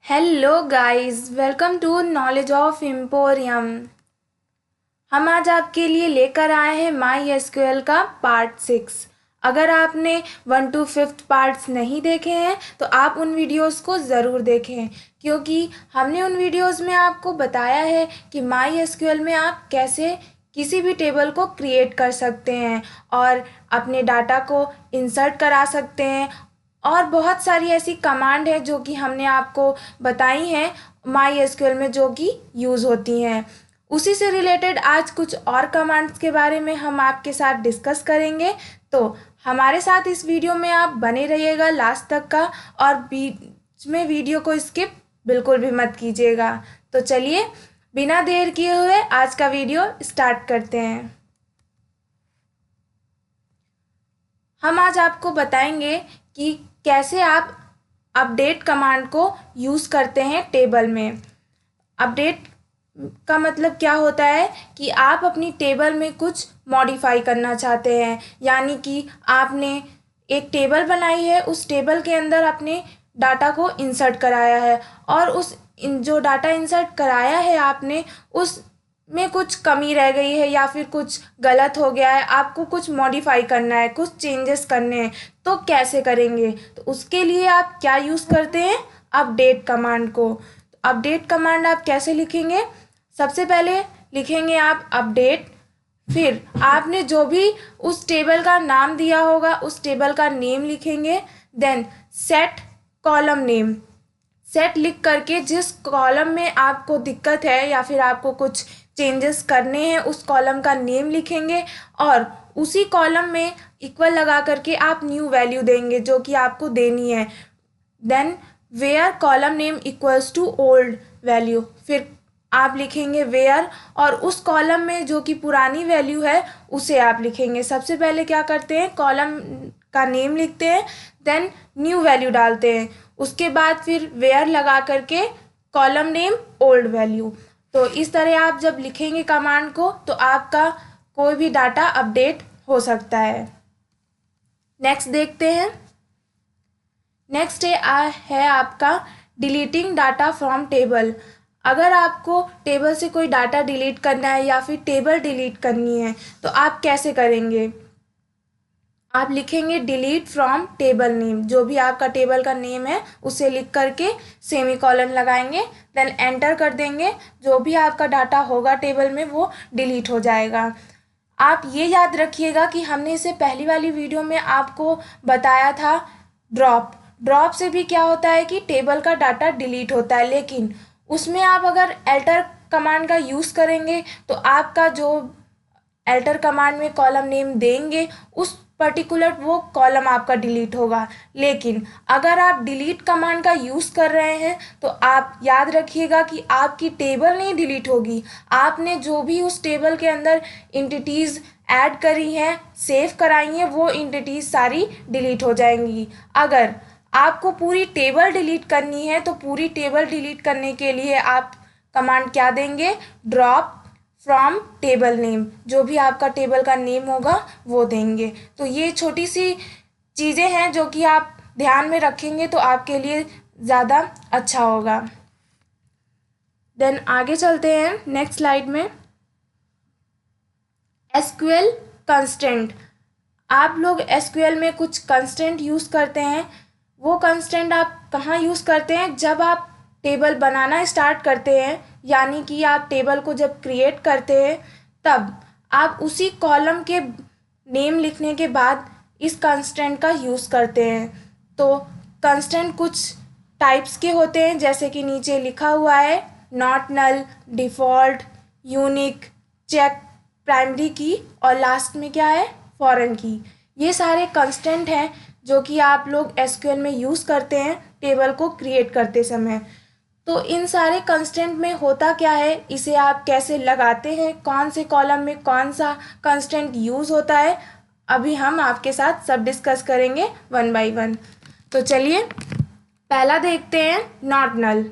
Hello guys, welcome to knowledge of emporium. हम आज आपके लिए लेकर आए हैं माई एसक्यूएल का पार्ट 6। अगर आपने 1 to 5 पार्ट्स नहीं देखे हैं तो आप उन वीडियोस को ज़रूर देखें, क्योंकि हमने उन वीडियोस में आपको बताया है कि माई एसक्यूएल में आप कैसे किसी भी टेबल को क्रिएट कर सकते हैं और अपने डाटा को इंसर्ट करा सकते हैं। और बहुत सारी ऐसी कमांड है जो कि हमने आपको बताई हैं माई एसक्यूएल में, जो कि यूज़ होती हैं। उसी से रिलेटेड आज कुछ और कमांड्स के बारे में हम आपके साथ डिस्कस करेंगे। तो हमारे साथ इस वीडियो में आप बने रहिएगा लास्ट तक का, और बीच में वीडियो को स्किप बिल्कुल भी मत कीजिएगा। तो चलिए बिना देर किए हुए आज का वीडियो स्टार्ट करते हैं। हम आज आपको बताएंगे कि कैसे आप अपडेट कमांड को यूज़ करते हैं टेबल में। अपडेट का मतलब क्या होता है कि आप अपनी टेबल में कुछ मॉडिफाई करना चाहते हैं, यानी कि आपने एक टेबल बनाई है, उस टेबल के अंदर अपने डाटा को इंसर्ट कराया है और जो डाटा इंसर्ट कराया है आपने उस में कुछ कमी रह गई है या फिर कुछ गलत हो गया है, आपको कुछ मॉडिफाई करना है, कुछ चेंजेस करने हैं। तो कैसे करेंगे? तो उसके लिए आप क्या यूज़ करते हैं? अपडेट कमांड को। तो अपडेट कमांड आप कैसे लिखेंगे? सबसे पहले लिखेंगे आप अपडेट, फिर आपने जो भी उस टेबल का नाम दिया होगा उस टेबल का नेम लिखेंगे। Then set column name, set लिख करके जिस कॉलम में आपको दिक्कत है या फिर आपको कुछ चेंजेस करने हैं उस कॉलम का नेम लिखेंगे और उसी कॉलम में इक्वल लगा करके आप न्यू वैल्यू देंगे जो कि आपको देनी है। Then where column name equals to old value, फिर आप लिखेंगे वेयर और उस कॉलम में जो कि पुरानी वैल्यू है उसे आप लिखेंगे। सबसे पहले क्या करते हैं, कॉलम का नेम लिखते हैं, देन न्यू वैल्यू डालते हैं, उसके बाद फिर वेयर लगा करके कॉलम नेम ओल्ड वैल्यू। तो इस तरह आप जब लिखेंगे कमांड को तो आपका कोई भी डाटा अपडेट हो सकता है। नेक्स्ट देखते हैं। नेक्स्ट है आपका डिलीटिंग डाटा फ्रॉम टेबल। अगर आपको टेबल से कोई डाटा डिलीट करना है या फिर टेबल डिलीट करनी है तो आप कैसे करेंगे? आप लिखेंगे डिलीट फ्रॉम टेबल नेम, जो भी आपका टेबल का नेम है उसे लिख करके सेमीकोलन लगाएंगे, देन एंटर कर देंगे। जो भी आपका डाटा होगा टेबल में वो डिलीट हो जाएगा। आप ये याद रखिएगा कि हमने इसे पहली वाली वीडियो में आपको बताया था ड्रॉप से भी क्या होता है कि टेबल का डाटा डिलीट होता है, लेकिन उसमें आप अगर एल्टर कमांड का यूज़ करेंगे तो आपका जो एल्टर कमांड में कॉलम नेम देंगे उस पर्टिकुलर वो कॉलम आपका डिलीट होगा। लेकिन अगर आप डिलीट कमांड का यूज़ कर रहे हैं तो आप याद रखिएगा कि आपकी टेबल नहीं डिलीट होगी, आपने जो भी उस टेबल के अंदर एंटिटीज़ ऐड करी हैं, सेव कराई हैं, वो एंटिटीज़ सारी डिलीट हो जाएंगी। अगर आपको पूरी टेबल डिलीट करनी है तो पूरी टेबल डिलीट करने के लिए आप कमांड क्या देंगे, ड्रॉप फ्रॉम टेबल नेम, जो भी आपका टेबल का नेम होगा वो देंगे। तो ये छोटी सी चीज़ें हैं जो कि आप ध्यान में रखेंगे तो आपके लिए ज़्यादा अच्छा होगा। देन आगे चलते हैं नेक्स्ट स्लाइड में। SQL constant. आप लोग एसक्यूएल में कुछ कंस्टेंट यूज़ करते हैं, वो कंस्टेंट आप कहाँ यूज़ करते हैं? जब आप टेबल बनाना स्टार्ट करते हैं, यानी कि आप टेबल को जब क्रिएट करते हैं तब आप उसी कॉलम के नेम लिखने के बाद इस कंस्टेंट का यूज़ करते हैं। तो कंस्टेंट कुछ टाइप्स के होते हैं, जैसे कि नीचे लिखा हुआ है not null, default, unique, check, primary key और लास्ट में क्या है, फॉरेन की। ये सारे कंस्टेंट हैं जो कि आप लोग एसक्यूएल में यूज़ करते हैं टेबल को क्रिएट करते समय। तो इन सारे कंस्टेंट में होता क्या है, इसे आप कैसे लगाते हैं, कौन से कॉलम में कौन सा कंस्टेंट यूज़ होता है, अभी हम आपके साथ सब डिस्कस करेंगे 1 by 1। तो चलिए पहला देखते हैं नॉट नल।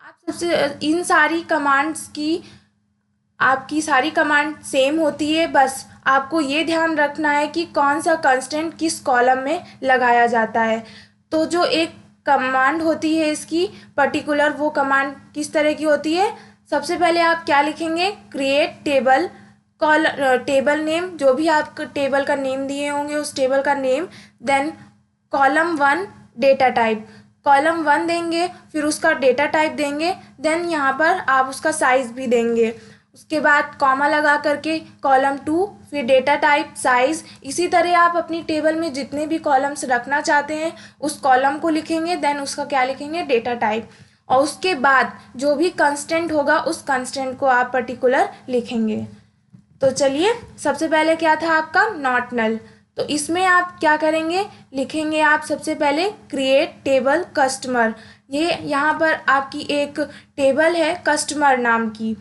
आप सबसे इन सारी कमांड्स की आपकी सारी कमांड सेम होती है, बस आपको ये ध्यान रखना है कि कौन सा कंस्टेंट किस कॉलम में लगाया जाता है। तो जो एक कमांड होती है इसकी पर्टिकुलर, वो कमांड किस तरह की होती है। सबसे पहले आप क्या लिखेंगे, क्रिएट टेबल टेबल नेम, जो भी आप टेबल का नेम दिए होंगे उस टेबल का name, then column 1 data type, column 1 देंगे, फिर उसका डेटा टाइप देंगे, देन यहाँ पर आप उसका साइज भी देंगे, उसके बाद कॉमा लगा करके कॉलम 2, फिर डेटा टाइप, साइज। इसी तरह आप अपनी टेबल में जितने भी कॉलम्स रखना चाहते हैं उस कॉलम को लिखेंगे, देन उसका क्या लिखेंगे, डेटा टाइप, और उसके बाद जो भी कंस्टेंट होगा उस कंस्टेंट को आप पर्टिकुलर लिखेंगे। तो चलिए, सबसे पहले क्या था आपका नॉट नल, तो इसमें आप क्या करेंगे, लिखेंगे आप सबसे पहले क्रिएट टेबल कस्टमर। ये यहाँ पर आपकी एक टेबल है कस्टमर नाम की,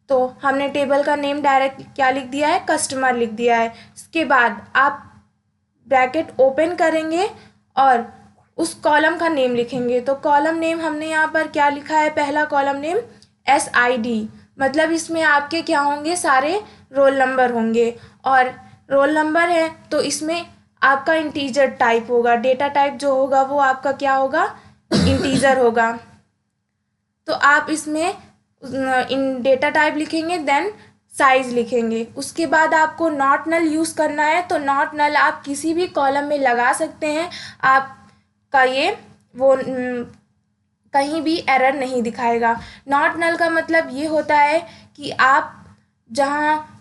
तो हमने टेबल का नेम डायरेक्ट क्या लिख दिया है, कस्टमर लिख दिया है। इसके बाद आप ब्रैकेट ओपन करेंगे और उस कॉलम का नेम लिखेंगे। तो कॉलम नेम हमने यहाँ पर क्या लिखा है, पहला कॉलम नेम SID, मतलब इसमें आपके क्या होंगे, सारे रोल नंबर होंगे, और रोल नंबर है तो इसमें आपका इंटीजर टाइप होगा, डेटा टाइप जो होगा वो आपका क्या होगा, इंटीजर होगा। तो आप इसमें इन डेटा टाइप लिखेंगे, देन साइज लिखेंगे। उसके बाद आपको नॉट नल यूज़ करना है, तो नॉट नल आप किसी भी कॉलम में लगा सकते हैं, आपका ये वो कहीं भी एरर नहीं दिखाएगा। नॉट नल का मतलब ये होता है कि आप जहाँ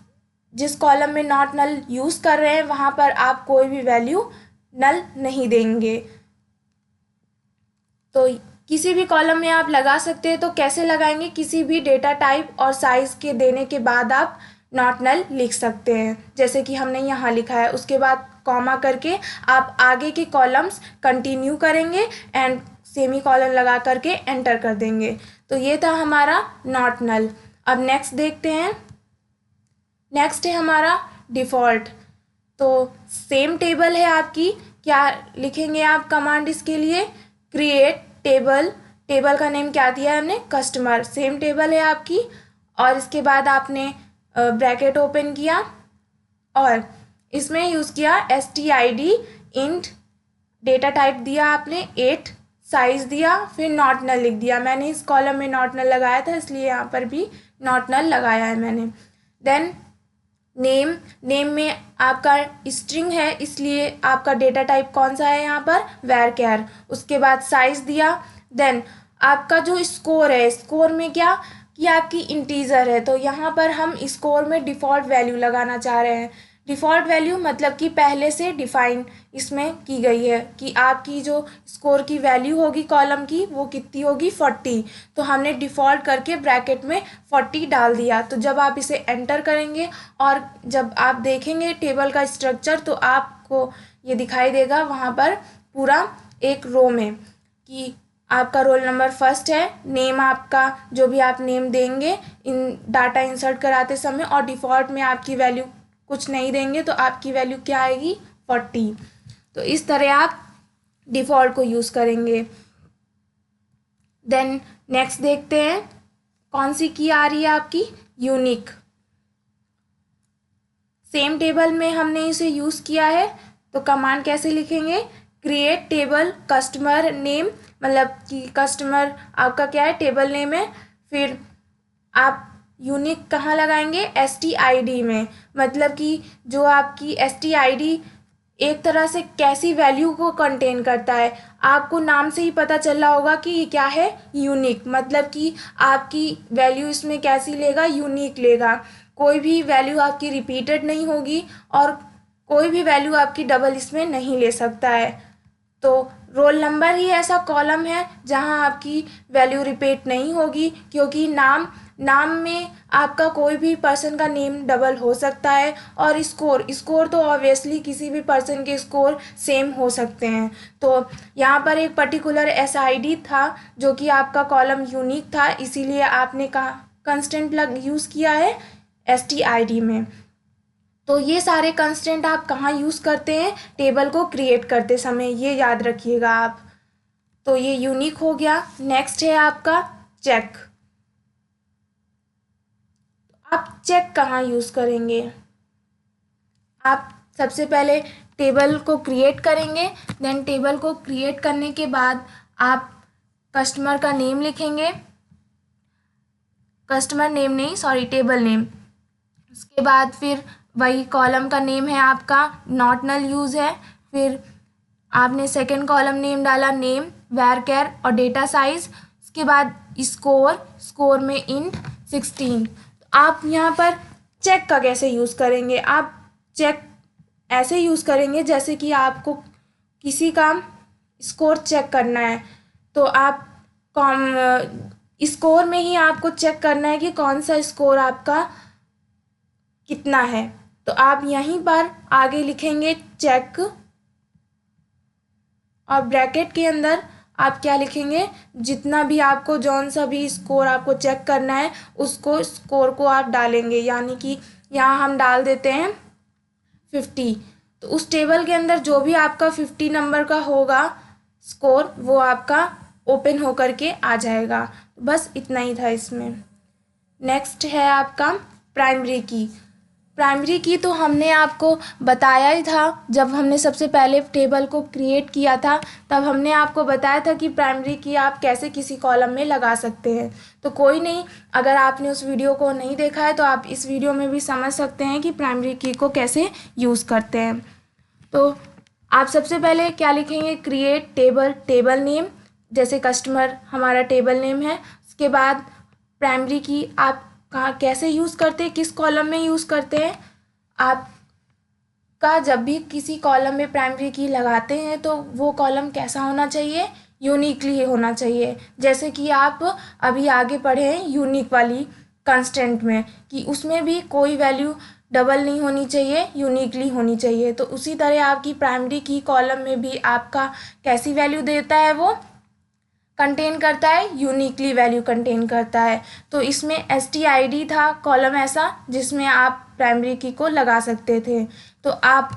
जिस कॉलम में नॉट नल यूज़ कर रहे हैं वहाँ पर आप कोई भी वैल्यू नल नहीं देंगे। तो किसी भी कॉलम में आप लगा सकते हैं, तो कैसे लगाएंगे, किसी भी डेटा टाइप और साइज़ के देने के बाद आप नॉट नल लिख सकते हैं, जैसे कि हमने यहाँ लिखा है। उसके बाद कॉमा करके आप आगे के कॉलम्स कंटिन्यू करेंगे एंड सेमी कॉलन लगा करके एंटर कर देंगे। तो ये था हमारा नॉट नल। अब नेक्स्ट देखते हैं, नेक्स्ट है हमारा डिफ़ॉल्ट। तो सेम टेबल है आपकी, क्या लिखेंगे आप कमांड इसके लिए, क्रिएट टेबल, टेबल का नेम क्या दिया है हमने, कस्टमर, सेम टेबल है आपकी, और इसके बाद आपने ब्रैकेट ओपन किया और इसमें यूज़ किया STID इंट, डेटा टाइप दिया आपने 8, साइज़ दिया, फिर नॉट नल लिख दिया। मैंने इस कॉलम में नॉट नल लगाया था इसलिए यहाँ पर भी नॉट नल लगाया है मैंने। देन नेम, नेम में आपका स्ट्रिंग है इसलिए आपका डेटा टाइप कौन सा है यहाँ पर, varchar। उसके बाद साइज़ दिया, देन आपका जो स्कोर है, स्कोर में क्या कि आपकी इंटीजर है, तो यहाँ पर हम स्कोर में डिफ़ॉल्ट वैल्यू लगाना चाह रहे हैं। डिफ़ॉल्ट वैल्यू मतलब कि पहले से डिफ़ाइन इसमें की गई है कि आपकी जो स्कोर की वैल्यू होगी कॉलम की वो कितनी होगी, 40। तो हमने डिफ़ॉल्ट करके ब्रैकेट में 40 डाल दिया। तो जब आप इसे एंटर करेंगे और जब आप देखेंगे टेबल का स्ट्रक्चर तो आपको ये दिखाई देगा वहाँ पर पूरा एक रो में कि आपका रोल नंबर फर्स्ट है, नेम आपका जो भी आप नेम देंगे इन डाटा इंसर्ट कराते समय, और डिफ़ॉल्ट में आपकी वैल्यू कुछ नहीं देंगे तो आपकी वैल्यू क्या आएगी, 40। तो इस तरह आप डिफ़ॉल्ट को यूज़ करेंगे। देन नेक्स्ट देखते हैं कौन सी की आ रही है आपकी, यूनिक। सेम टेबल में हमने इसे यूज़ किया है, तो कमांड कैसे लिखेंगे, क्रिएट टेबल कस्टमर नेम, मतलब कि कस्टमर आपका क्या है, टेबल नेम है, फिर आप यूनिक कहाँ लगाएंगे, STID में, मतलब कि जो आपकी STID एक तरह से कैसी वैल्यू को कंटेन करता है। आपको नाम से ही पता चल रहा होगा कि ये क्या है, यूनिक, मतलब कि आपकी वैल्यू इसमें कैसी लेगा, यूनिक लेगा। कोई भी वैल्यू आपकी रिपीटेड नहीं होगी और कोई भी वैल्यू आपकी डबल इसमें नहीं ले सकता है। तो रोल नंबर ही ऐसा कॉलम है जहां आपकी वैल्यू रिपीट नहीं होगी, क्योंकि नाम में आपका कोई भी पर्सन का नेम डबल हो सकता है, और स्कोर तो ऑब्वियसली किसी भी पर्सन के स्कोर सेम हो सकते हैं। तो यहाँ पर एक पर्टिकुलर SID था जो कि आपका कॉलम यूनिक था, इसीलिए आपने कहा कंस्टेंट यूज़ किया है STID में। तो ये सारे कंस्टेंट आप कहाँ यूज़ करते हैं, टेबल को क्रिएट करते समय, ये याद रखिएगा आप। तो ये यूनिक हो गया। नेक्स्ट है आपका चेक। आप चेक कहाँ यूज़ करेंगे, आप सबसे पहले टेबल को क्रिएट करेंगे, देन टेबल को क्रिएट करने के बाद आप कस्टमर का नेम लिखेंगे, कस्टमर नेम नहीं सॉरी टेबल नेम। उसके बाद फिर वही कॉलम का नेम है आपका नॉट नल यूज़ है। फिर आपने सेकंड कॉलम नेम डाला नेम वेर केयर और डेटा साइज। उसके बाद स्कोर में इंट 16। आप यहाँ पर चेक का कैसे यूज़ करेंगे, आप चेक ऐसे यूज़ करेंगे जैसे कि आपको किसी का स्कोर चेक करना है, तो आप स्कोर में ही आपको चेक करना है कि कौन सा स्कोर आपका कितना है। तो आप यहीं पर आगे लिखेंगे चेक और ब्रैकेट के अंदर आप क्या लिखेंगे, जितना भी आपको जौन सा भी स्कोर आपको चेक करना है उसको स्कोर को आप डालेंगे। यानी कि यहाँ हम डाल देते हैं 50। तो उस टेबल के अंदर जो भी आपका 50 नंबर का होगा स्कोर वो आपका ओपन होकर के आ जाएगा। बस इतना ही था इसमें। नेक्स्ट है आपका प्राइमरी की। प्राइमरी की तो हमने आपको बताया ही था जब हमने सबसे पहले टेबल को क्रिएट किया था, तब हमने आपको बताया था कि प्राइमरी की आप कैसे किसी कॉलम में लगा सकते हैं। तो कोई नहीं, अगर आपने उस वीडियो को नहीं देखा है तो आप इस वीडियो में भी समझ सकते हैं कि प्राइमरी की को कैसे यूज़ करते हैं। तो आप सबसे पहले क्या लिखेंगे, क्रिएट टेबल नेम, जैसे कस्टमर हमारा टेबल नेम है। उसके बाद प्राइमरी की आप कहाँ कैसे यूज़ करते हैं, किस कॉलम में यूज़ करते हैं। आपका जब भी किसी कॉलम में प्राइमरी की लगाते हैं तो वो कॉलम कैसा होना चाहिए, यूनिकली होना चाहिए। जैसे कि आप अभी आगे पढ़े हैं यूनिक वाली कंस्टेंट में, कि उसमें भी कोई वैल्यू डबल नहीं होनी चाहिए, यूनिकली होनी चाहिए। तो उसी तरह आपकी प्राइमरी की कॉलम में भी आपका कैसी वैल्यू देता है, वो कंटेन करता है, यूनिकली वैल्यू कंटेन करता है। तो इसमें stid था कॉलम ऐसा जिसमें आप प्राइमरी की को लगा सकते थे। तो आप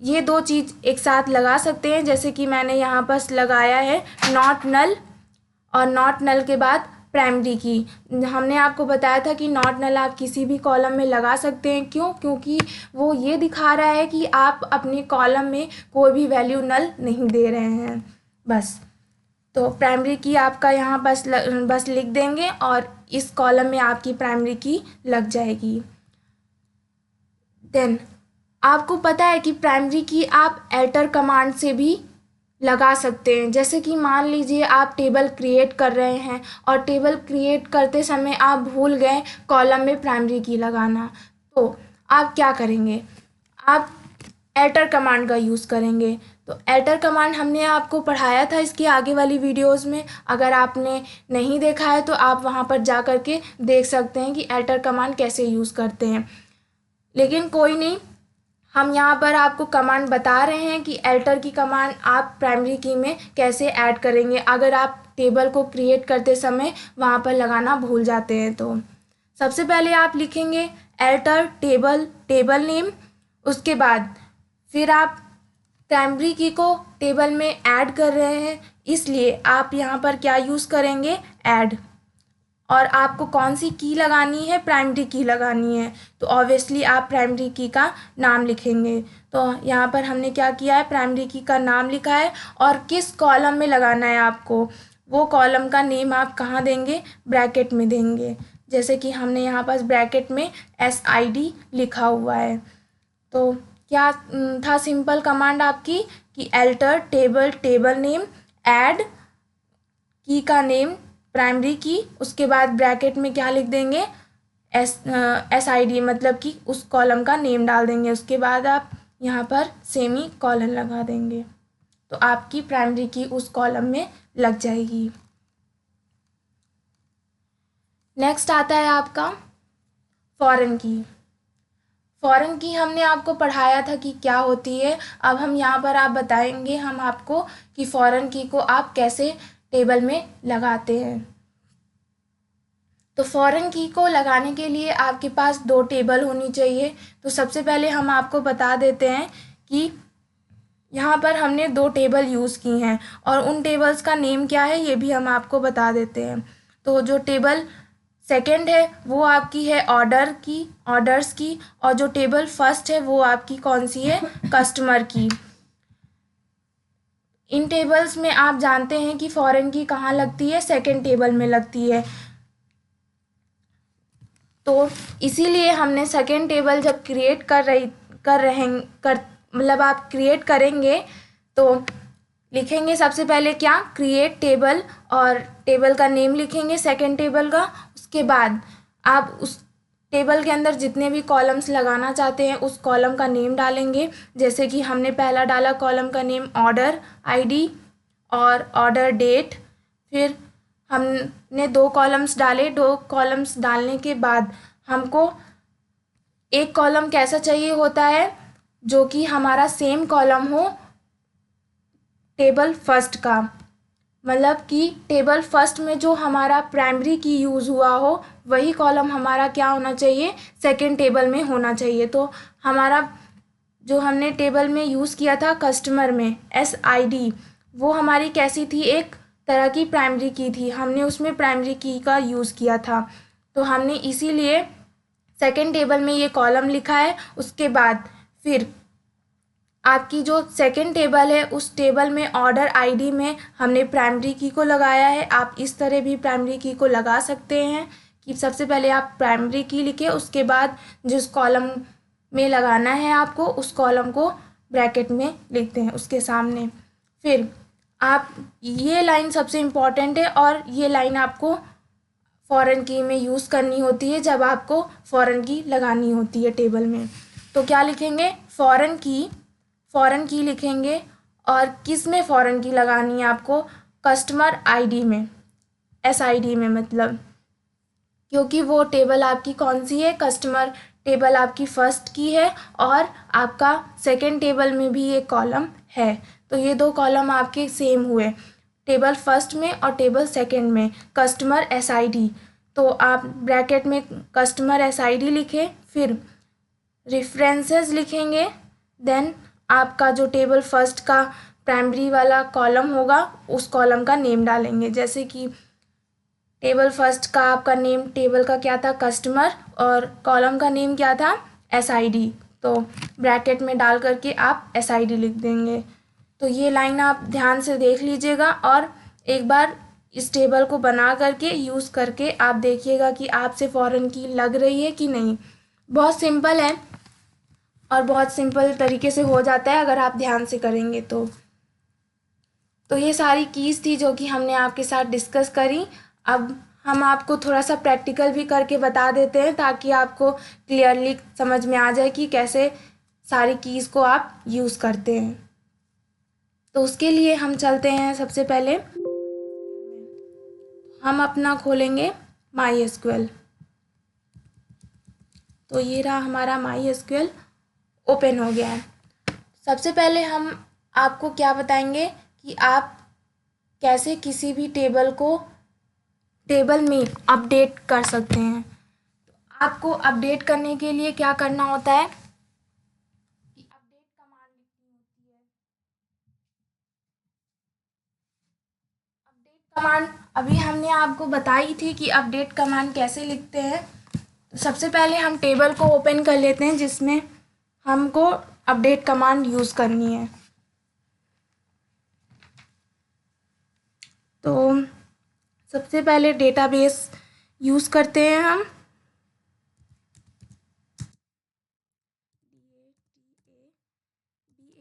ये दो चीज़ एक साथ लगा सकते हैं, जैसे कि मैंने यहाँ पर लगाया है नॉट नल, और नॉट नल के बाद प्राइमरी की। हमने आपको बताया था कि नॉट नल आप किसी भी कॉलम में लगा सकते हैं। क्यों? क्योंकि वो ये दिखा रहा है कि आप अपने कॉलम में कोई भी वैल्यू नल नहीं दे रहे हैं। बस तो प्राइमरी की आपका यहाँ बस लिख देंगे और इस कॉलम में आपकी प्राइमरी की लग जाएगी। देन आपको पता है कि प्राइमरी की आप एल्टर कमांड से भी लगा सकते हैं। जैसे कि मान लीजिए आप टेबल क्रिएट कर रहे हैं और टेबल क्रिएट करते समय आप भूल गए कॉलम में प्राइमरी की लगाना, तो आप क्या करेंगे, आप एल्टर कमांड का यूज़ करेंगे। तो एल्टर कमांड हमने आपको पढ़ाया था इसकी आगे वाली वीडियोस में। अगर आपने नहीं देखा है तो आप वहाँ पर जा कर के देख सकते हैं कि एल्टर कमांड कैसे यूज़ करते हैं। लेकिन कोई नहीं, हम यहाँ पर आपको कमांड बता रहे हैं कि एल्टर की कमांड आप प्राइमरी की में कैसे ऐड करेंगे अगर आप टेबल को क्रिएट करते समय वहाँ पर लगाना भूल जाते हैं। तो सबसे पहले आप लिखेंगे एल्टर टेबल नेम। उसके बाद फिर आप प्राइमरी की को टेबल में ऐड कर रहे हैं, इसलिए आप यहाँ पर क्या यूज़ करेंगे, ऐड। और आपको कौन सी की लगानी है, प्राइमरी की लगानी है, तो ऑब्वियसली आप प्राइमरी की का नाम लिखेंगे। तो यहाँ पर हमने क्या किया है, प्राइमरी की का नाम लिखा है और किस कॉलम में लगाना है आपको, वो कॉलम का नेम आप कहाँ देंगे, ब्रैकेट में देंगे। जैसे कि हमने यहाँ पर ब्रैकेट में SID लिखा हुआ है। तो क्या था सिंपल कमांड आपकी कि एल्टर टेबल नेम, ऐड की का नेम प्राइमरी की, उसके बाद ब्रैकेट में क्या लिख देंगे, SID, मतलब कि उस कॉलम का नेम डाल देंगे। उसके बाद आप यहाँ पर सेमी कॉलन लगा देंगे, तो आपकी प्राइमरी की उस कॉलम में लग जाएगी। नेक्स्ट आता है आपका फॉरेन की। फॉरेन की हमने आपको पढ़ाया था कि क्या होती है। अब हम यहाँ पर आप बताएंगे हम आपको कि फॉरेन की को आप कैसे टेबल में लगाते हैं। तो फॉरेन की को लगाने के लिए आपके पास दो टेबल होनी चाहिए। तो सबसे पहले हम आपको बता देते हैं कि यहाँ पर हमने दो टेबल यूज़ की हैं और उन टेबल्स का नेम क्या है ये भी हम आपको बता देते हैं। तो जो टेबल सेकंड है वो आपकी है ऑर्डर्स की, और जो टेबल फर्स्ट है वो आपकी कौन सी है, कस्टमर की। इन टेबल्स में आप जानते हैं कि फॉरेन की कहाँ लगती है, सेकंड टेबल में लगती है। तो इसीलिए हमने सेकंड टेबल जब क्रिएट मतलब आप क्रिएट करेंगे तो लिखेंगे सबसे पहले क्या, क्रिएट टेबल, और टेबल का नेम लिखेंगे सेकंड टेबल का। उसके बाद आप उस टेबल के अंदर जितने भी कॉलम्स लगाना चाहते हैं उस कॉलम का नेम डालेंगे। जैसे कि हमने पहला डाला कॉलम का नेम ऑर्डर आईडी और ऑर्डर डेट। फिर हमने 2 कॉलम्स डाले। 2 कॉलम्स डालने के बाद हमको एक कॉलम कैसा चाहिए होता है, जो कि हमारा सेम कॉलम हो टेबल फर्स्ट का। मतलब कि टेबल फर्स्ट में जो हमारा प्राइमरी की यूज़ हुआ हो वही कॉलम हमारा क्या होना चाहिए, सेकंड टेबल में होना चाहिए। तो हमारा जो हमने टेबल में यूज़ किया था कस्टमर में SID, वो हमारी कैसी थी, एक तरह की प्राइमरी की थी। हमने उसमें प्राइमरी की का यूज़ किया था, तो हमने इसीलिए सेकंड टेबल में ये कॉलम लिखा है। उसके बाद फिर आपकी जो सेकंड टेबल है उस टेबल में ऑर्डर आईडी में हमने प्राइमरी की को लगाया है। आप इस तरह भी प्राइमरी की को लगा सकते हैं कि सबसे पहले आप प्राइमरी की लिखे, उसके बाद जिस कॉलम में लगाना है आपको उस कॉलम को ब्रैकेट में लिखते हैं उसके सामने। फिर आप ये लाइन सबसे इम्पॉर्टेंट है और ये लाइन आपको फॉरेन की में यूज़ करनी होती है जब आपको फॉरेन की लगानी होती है टेबल में। तो क्या लिखेंगे, फॉरेन की लिखेंगे। और किस में फ़ॉरेन की लगानी है आपको, कस्टमर आईडी में, SID में, मतलब क्योंकि वो टेबल आपकी कौन सी है, कस्टमर टेबल आपकी फर्स्ट की है और आपका सेकंड टेबल में भी एक कॉलम है। तो ये 2 कॉलम आपके सेम हुए, टेबल फर्स्ट में और टेबल सेकंड में कस्टमर SID। तो आप ब्रैकेट में कस्टमर SID लिखें, फिर रेफरेंसेस लिखेंगे। देन आपका जो टेबल फर्स्ट का प्राइमरी वाला कॉलम होगा उस कॉलम का नेम डालेंगे। जैसे कि टेबल फर्स्ट का आपका नेम टेबल का क्या था, कस्टमर, और कॉलम का नेम क्या था, SID। तो ब्रैकेट में डाल करके आप SID लिख देंगे। तो ये लाइन आप ध्यान से देख लीजिएगा और एक बार इस टेबल को बना करके यूज़ करके आप देखिएगा कि आपसे फ़ॉरेन की लग रही है कि नहीं। बहुत सिंपल है और बहुत सिंपल तरीके से हो जाता है अगर आप ध्यान से करेंगे तो ये सारी कीज़ थी जो कि हमने आपके साथ डिस्कस करी। अब हम आपको थोड़ा सा प्रैक्टिकल भी करके बता देते हैं ताकि आपको क्लियरली समझ में आ जाए कि कैसे सारी कीज़ को आप यूज़ करते हैं। तो उसके लिए हम चलते हैं, सबसे पहले हम अपना खोलेंगे MySQL। तो ये रहा हमारा MySQL ओपन हो गया है। सबसे पहले हम आपको क्या बताएंगे कि आप कैसे किसी भी टेबल में अपडेट कर सकते हैं। तो आपको अपडेट करने के लिए क्या करना होता है कि अपडेट कमांड लिखनी होती है। अपडेट कमांड अभी हमने आपको बताई थी कि अपडेट कमांड कैसे लिखते हैं। तो सबसे पहले हम टेबल को ओपन कर लेते हैं जिसमें हमको अपडेट कमांड यूज़ करनी है। तो सबसे पहले डेटाबेस यूज़ करते हैं हम।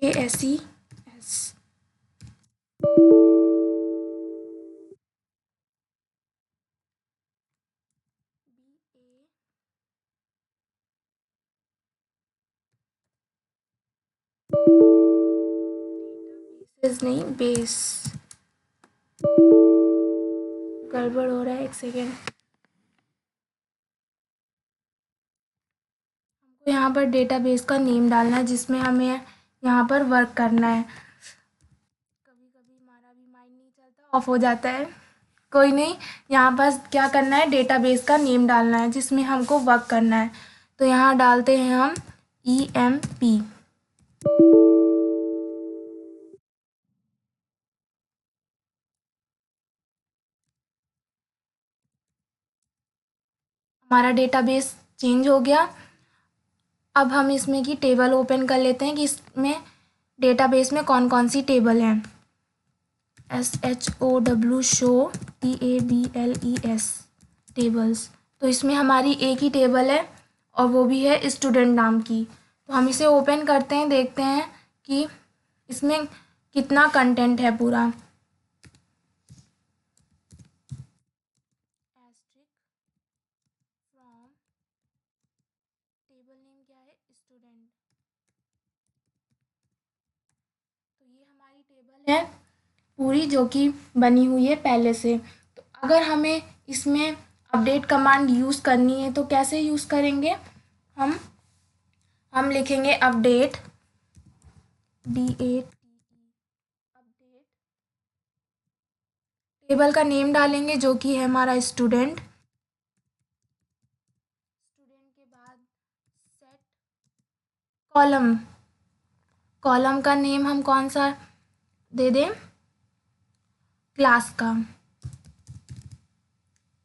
DATABASES नहीं, बेस, गड़बड़ हो रहा है, एक सेकेंड। हमको यहाँ पर डेटाबेस का नेम डालना है जिसमें हमें यहाँ पर वर्क करना है। कभी कभी हमारा भी माइंड नहीं चलता, ऑफ हो जाता है, कोई नहीं। यहाँ पर क्या करना है, डेटाबेस का नेम डालना है जिसमें हमको वर्क करना है। तो यहाँ डालते हैं हम EMP। हमारा डेटाबेस चेंज हो गया। अब हम इसमें की टेबल ओपन कर लेते हैं कि इसमें डेटाबेस में कौन कौन सी टेबल हैं। SHOW show TABLES tables. तो इसमें हमारी एक ही टेबल है और वो भी है स्टूडेंट नाम की। तो हम इसे ओपन करते हैं, देखते हैं कि इसमें कितना कंटेंट है पूरा। एस्ट्रिक फ्रॉम टेबल नेम क्या है, स्टूडेंट। तो ये हमारी टेबल है पूरी जो कि बनी हुई है पहले से। तो अगर हमें इसमें अपडेट कमांड यूज़ करनी है तो कैसे यूज़ करेंगे, हम लिखेंगे अपडेट DATE अपडेट, टेबल का नेम डालेंगे जो कि है हमारा स्टूडेंट। स्टूडेंट के बाद सेट कॉलम, कॉलम का नेम हम कौन सा दे दें, क्लास का।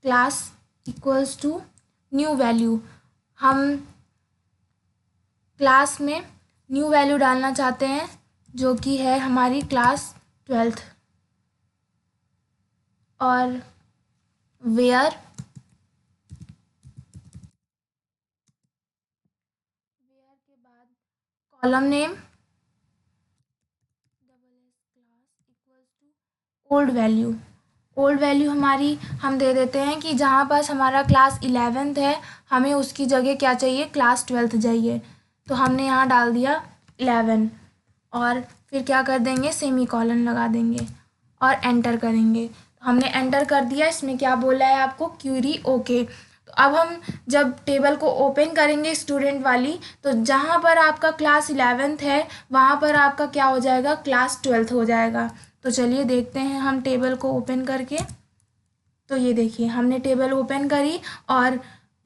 Class equals to new value, हम क्लास में न्यू वैल्यू डालना चाहते हैं जो कि है हमारी क्लास 12th। और वेयर के बाद column name class equals to old value. Old value हमारी हम दे देते हैं कि जहाँ पास हमारा क्लास 11th है हमें उसकी जगह क्या चाहिए, क्लास 12th चाहिए। तो हमने यहाँ डाल दिया 11 और फिर क्या कर देंगे, सेमी कॉलन लगा देंगे और एंटर करेंगे। तो हमने एंटर कर दिया। इसमें क्या बोला है आपको, क्यूरी ओके। तो अब हम जब टेबल को ओपन करेंगे स्टूडेंट वाली, तो जहाँ पर आपका क्लास 11th है वहाँ पर आपका क्या हो जाएगा, क्लास 12th हो जाएगा। तो चलिए देखते हैं हम टेबल को ओपन करके। तो ये देखिए हमने टेबल ओपन करी और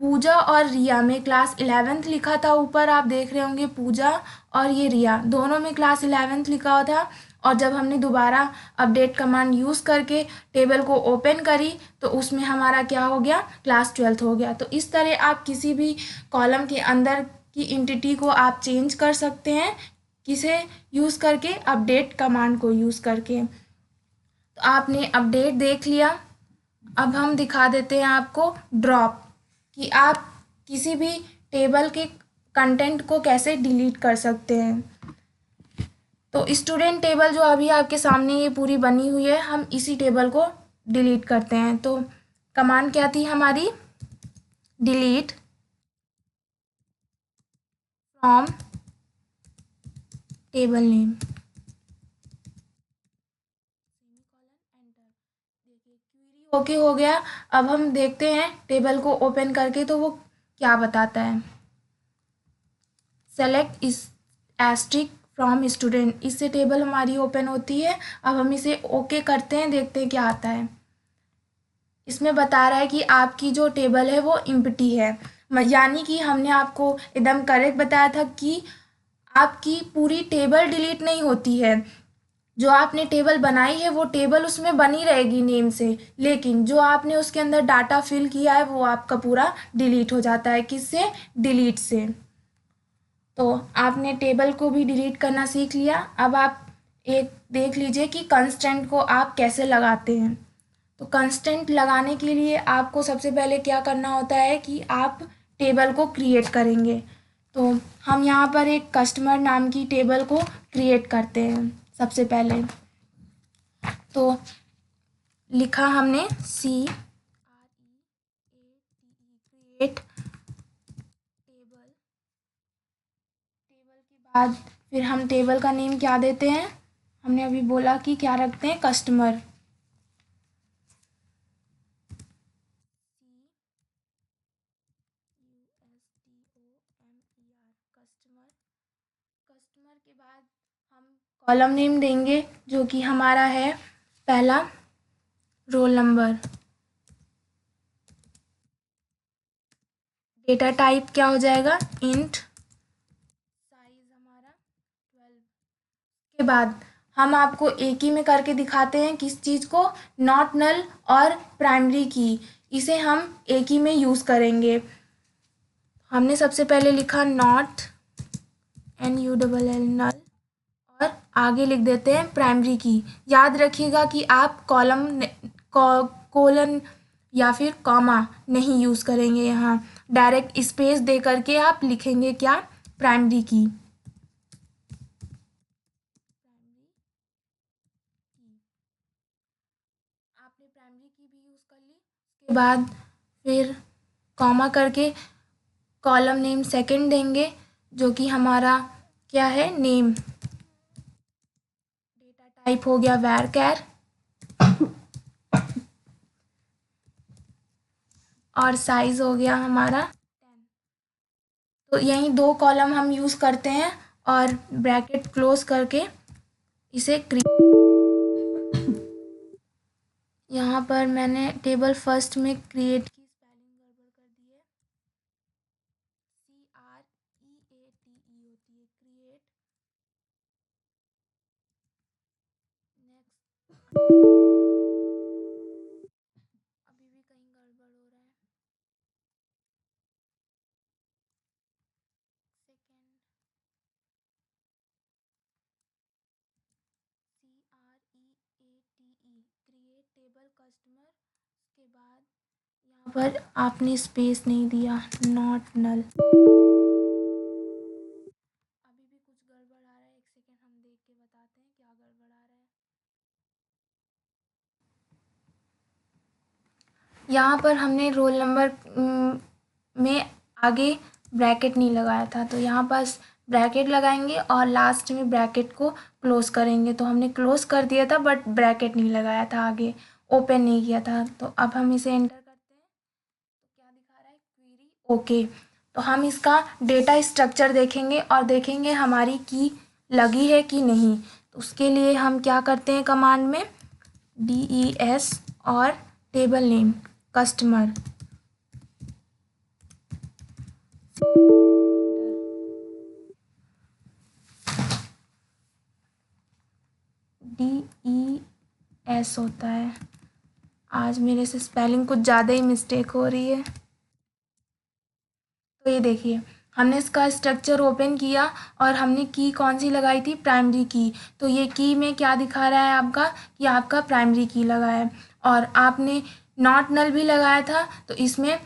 पूजा और रिया में क्लास 11th लिखा था ऊपर, आप देख रहे होंगे पूजा और ये रिया दोनों में क्लास 11th लिखा हुआ था। और जब हमने दोबारा अपडेट कमांड यूज़ करके टेबल को ओपन करी तो उसमें हमारा क्या हो गया, क्लास 12th हो गया। तो इस तरह आप किसी भी कॉलम के अंदर की एंटिटी को आप चेंज कर सकते हैं, किसे यूज़ करके, अपडेट कमांड को यूज़ करके। तो आपने अपडेट देख लिया। अब हम दिखा देते हैं आपको ड्रॉप, कि आप किसी भी टेबल के कंटेंट को कैसे डिलीट कर सकते हैं। तो स्टूडेंट टेबल जो अभी आपके सामने ये पूरी बनी हुई है, हम इसी टेबल को डिलीट करते हैं। तो कमांड क्या थी हमारी, delete from table name. Okay हो गया। अब हम देखते हैं टेबल को ओपन करके तो वो क्या बताता है। सेलेक्ट इस एस्ट्रिक फ्रॉम स्टूडेंट, इससे टेबल हमारी ओपन होती है। अब हम इसे ओके करते हैं, देखते हैं क्या आता है। इसमें बता रहा है कि आपकी जो टेबल है वो एम्प्टी है, यानी कि हमने आपको एकदम करेक्ट बताया था कि आपकी पूरी टेबल डिलीट नहीं होती है। जो आपने टेबल बनाई है वो टेबल उसमें बनी रहेगी नेम से, लेकिन जो आपने उसके अंदर डाटा फिल किया है वो आपका पूरा डिलीट हो जाता है। किससे, डिलीट से। तो आपने टेबल को भी डिलीट करना सीख लिया। अब आप एक देख लीजिए कि कंस्टेंट को आप कैसे लगाते हैं। तो कंस्टेंट लगाने के लिए आपको सबसे पहले क्या करना होता है कि आप टेबल को क्रिएट करेंगे। तो हम यहाँ पर एक कस्टमर नाम की टेबल को क्रिएट करते हैं सबसे पहले। तो लिखा हमने CREATE क्रिएट टेबल। टेबल के बाद फिर हम टेबल का नेम क्या देते हैं, हमने अभी बोला कि क्या रखते हैं, कस्टमर। कस्टमर। कस्टमर के बाद हम कॉलम नेम देंगे जो कि हमारा है पहला रोल नंबर। डेटा टाइप क्या हो जाएगा, इंट। साइज हमारा 12। के बाद हम आपको एक ही में करके दिखाते हैं किस चीज़ को, नॉट नल और प्राइमरी की, इसे हम एक ही में यूज़ करेंगे। हमने सबसे पहले लिखा नॉट NULL नल और आगे लिख देते हैं प्राइमरी की। याद रखिएगा कि आप कोलन या फिर कॉमा नहीं यूज़ करेंगे, यहाँ डायरेक्ट स्पेस दे करके आप लिखेंगे क्या, प्राइमरी की। आपने प्राइमरी की भी यूज़ कर ली, उसके बाद फिर कॉमा करके कॉलम नेम सेकंड देंगे, जो कि हमारा क्या है, नेम। डेटा टाइप हो गया varchar, और साइज हो गया हमारा 10। तो यही 2 कॉलम हम यूज़ करते हैं और ब्रैकेट क्लोज करके इसे यहाँ पर मैंने टेबल फर्स्ट में क्रिएट की स्पेलिंग गड़बड़ कर दी है, CREATE होती है क्रिएट। नेक्स्ट अभी भी कहीं गड़बड़ हो रहा है, second CREATE create table customer. उसके बाद यहाँ पर आपने स्पेस नहीं दिया, नॉट नल। अभी भी कुछ गड़बड़ आ रहा है, एक सेकेंड हम देख के बताते हैं क्या गड़बड़ आ रहा है। यहाँ पर हमने रोल नंबर में आगे ब्रैकेट नहीं लगाया था, तो यहाँ पास ब्रैकेट लगाएंगे और लास्ट में ब्रैकेट को क्लोज करेंगे। तो हमने क्लोज कर दिया था बट ब्रैकेट नहीं लगाया था, आगे ओपन नहीं किया था। तो अब हम इसे एंटर करते हैं, तो क्या दिखा रहा है, क्वेरी ओके। तो हम इसका डेटा स्ट्रक्चर देखेंगे और देखेंगे हमारी की लगी है कि नहीं। तो उसके लिए हम क्या करते हैं, कमांड में DES और टेबल नेम कस्टमर, DES होता है। आज मेरे से स्पेलिंग कुछ ज़्यादा ही मिस्टेक हो रही है। तो ये देखिए, हमने इसका स्ट्रक्चर ओपन किया और हमने की कौन सी लगाई थी, प्राइमरी की। तो ये की में क्या दिखा रहा है आपका, कि आपका प्राइमरी की लगा है। और आपने नॉट नल भी लगाया था, तो इसमें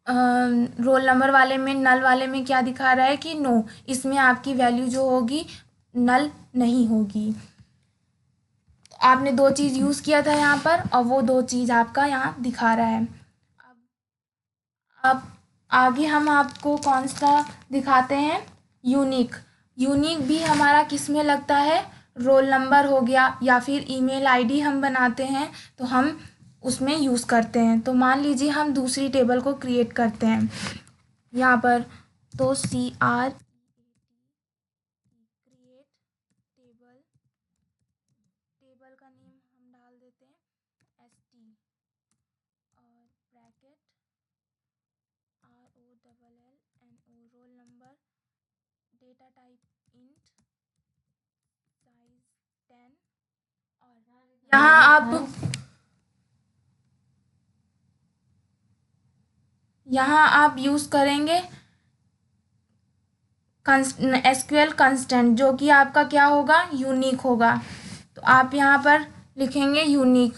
रोल नंबर वाले में, नल वाले में क्या दिखा रहा है कि नो, इसमें आपकी वैल्यू जो होगी नल नहीं होगी। आपने 2 चीज़ यूज़ किया था यहाँ पर और वो 2 चीज़ आपका यहाँ दिखा रहा है। अब आगे हम आपको कौन सा दिखाते हैं, यूनिक। यूनिक भी हमारा किस में लगता है, रोल नंबर हो गया या फिर ईमेल आईडी हम बनाते हैं तो हम उसमें यूज़ करते हैं। तो मान लीजिए हम दूसरी टेबल को क्रिएट करते हैं यहाँ पर, तो CR क्रिएट टेबल, टेबल का नेम हम डाल देते हैं ST और bracket ROLLNO, roll number, data type int, size 10। और यहाँ आप यूज़ करेंगे SQL कंस्टेंट, जो कि आपका क्या होगा, यूनिक होगा। तो आप यहाँ पर लिखेंगे यूनिक।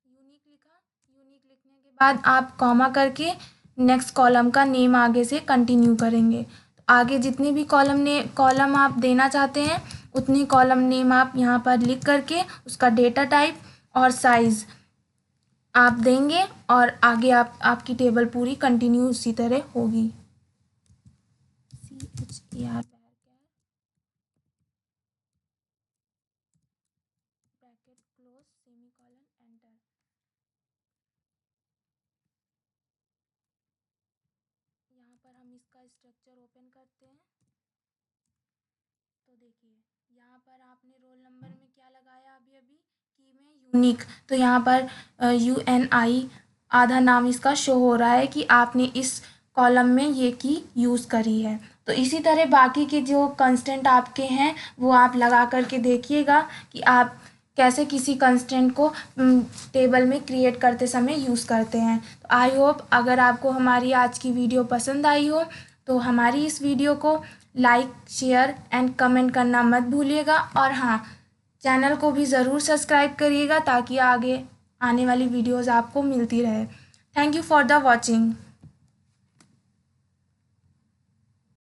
यूनिक लिखा, यूनिक लिखने के बाद आप कॉमा करके नेक्स्ट कॉलम का नेम आगे से कंटिन्यू करेंगे। तो आगे जितने भी कॉलम आप देना चाहते हैं उतनी कॉलम नेम आप यहाँ पर लिख करके उसका डेटा टाइप और साइज़ आप देंगे और आगे आपकी टेबल पूरी कंटिन्यू उसी तरह होगी। CHAR bracket close semicolon enter. यहाँ पर हम इसका स्ट्रक्चर ओपन करते हैं, तो देखिए यहाँ पर आपने रोल नंबर में क्या लगाया, अभी की में यूनिक। तो यहाँ पर UNI आधा नाम इसका शो हो रहा है कि आपने इस कॉलम में ये की यूज़ करी है। तो इसी तरह बाकी के जो कंस्टेंट आपके हैं वो आप लगा करके देखिएगा कि आप कैसे किसी कंस्ट्रेंट को टेबल में क्रिएट करते समय यूज़ करते हैं। तो आई होप अगर आपको हमारी आज की वीडियो पसंद आई हो तो हमारी इस वीडियो को लाइक, शेयर एंड कमेंट करना मत भूलिएगा। और हाँ, चैनल को भी ज़रूर सब्सक्राइब करिएगा ताकि आगे आने वाली वीडियोज़ आपको मिलती रहे। Thank you for the watching.